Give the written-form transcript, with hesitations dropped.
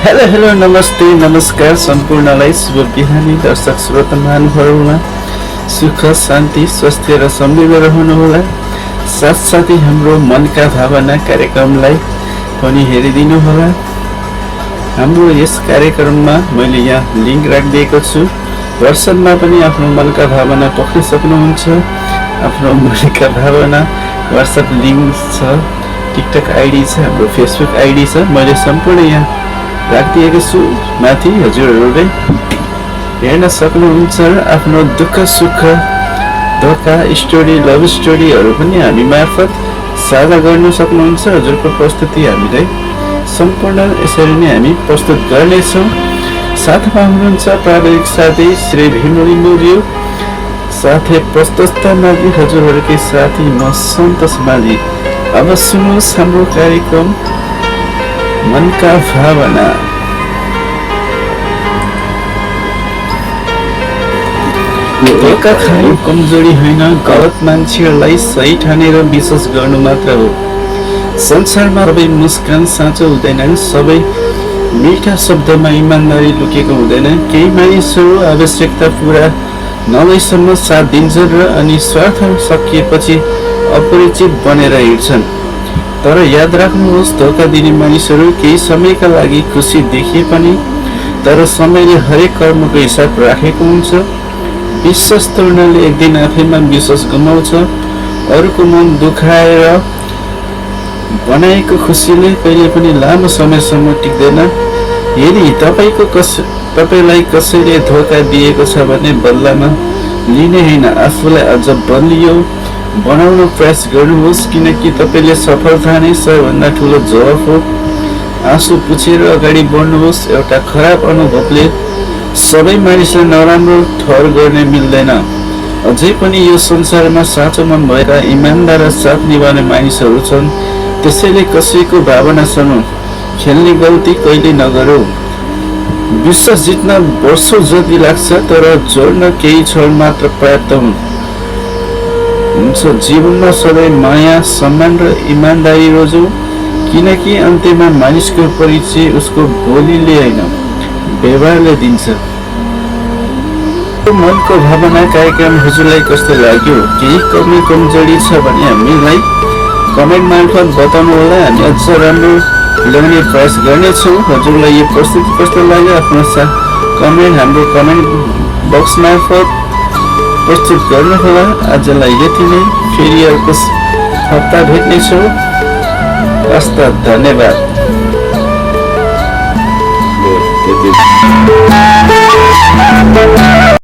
Hello नमस्ते नमस्कार सम्पूर्णलाई शुभ बिहानी दर्शक श्रोता महानुभावमा सुख शान्ति स्वास्थ्य र समृद्ध रहनुहोला। साथसाथै हाम्रो मनका भावना कार्यक्रमलाई पनि हेरिदिनु होला। हाम्रो यस कार्यक्रममा मैले यहाँ लिंक राखिदिएको छु। व्हाट्सएपमा पनि आफ्नो मनका भावना पक्रिन सक्नुहुन्छ। आफ्नो मनका भावना व्हाट्सएप लिंक छ, टिकटक आईडी छ, हाम्रो फेसबुक आईडी छ। मैले सम्पूर्ण यहाँ राखिदिएको छु। माथि हजुरहरूले हेर्न सक्नुहुन्छ। आफ्नो दुःख सुख धोका स्टोरी लभ स्टोरीहरू पनि हामी मार्फत साझा गर्न सक्नुहुन्छ। हजुरको प्रस्तुति हामीलाई सम्पूर्ण यसरी नै हामी प्रस्तुत गर्नेछौँ। साथमा हुनुहुन्छ प्राविधिक साथी श्री भीमली मौर्य, साथै प्रस्तुतता माथि हजुरहरूकै साथी म सन्तोष माझी। अब सुन्नुहोस् हाम्रो कार्यक्रम मनका भावना। धोका खानु कमजोरी होइन, गलत मान्छेहरूलाई सही ठानेर विश्वास गर्नु मात्र हो। संसारमा सबै मुस्कान साँचो हुँदैन, सबै मिठा शब्दमा इमानदारी लुकेको हुँदैन। केही मानिसहरू आवश्यकता पूरा नभएसम्म साथ दिन्छन् र अनि स्वार्थ सकिएपछि अपरिचित बनेर हिँड्छन्। तर याद राख्नुहोस्, धोका दिने मानिसहरू केही समयका लागि खुसी देखिए पनि तर समयले हरेक कर्मको हिसाब राखेको हुन्छ। विश्वास तोड्नले एक दिन आफैमा विश्वास गुमाउँछ। अरूको मन दुखाएर बनाएको खुसीले कहिले पनि लामो समयसम्म टिक्दैन। यदि तपाईलाई कसैले धोका दिएको छ भने बदलामा लिने होइन, आफूलाई अझ बलियो बनाउन प्रयास गर्नुहोस्, किनकि तपाईले सफलता नै सबैभन्दा ठुलो जवाफ हो। आँसु पुछेर अगाडि बढ्नुहोस्। एउटा खराब अनुभवले सबै मानिसलाई नराम्रो ठहर गर्ने मिल्दैन। अझै पनि यो संसारमा साँचो मन भएका इमानदार र साथ निभाउने मानिसहरू छन्। त्यसैले कसैको भावनासँग खेल्ने गल्ती कहिले नगरौ। विश्वास जित्न वर्षौं जति लाग्छ, तर जोड्न केही क्षण मात्र पर्याप्त हुन्छ। जीवनमा सधैँ माया सम्मान र इमानदारी रोजौं, किनकि अन्त्यमा मानिसको परिचय उसको बोलीले होइन व्यवहारले दिन्छ। मनको भावना कार्यक्रम हजुरलाई कस्तो लाग्यो? केही कमी कमजोरी छ भने हामीलाई कमेन्ट मार्फत बताउनु होला। हामी अझ राम्रो ल्याउने प्रयास गर्नेछौँ। हजुरलाई यो प्रस्तुति कस्तो लाग्यो आफ्नो कमेन्ट हाम्रो कमेन्ट बक्स मार्फत प्रस्तुत गर्नुहोला। आजलाई यति नै, फेरि अर्को हप्ता भेट्नेछौँ। हस्त धन्यवाद।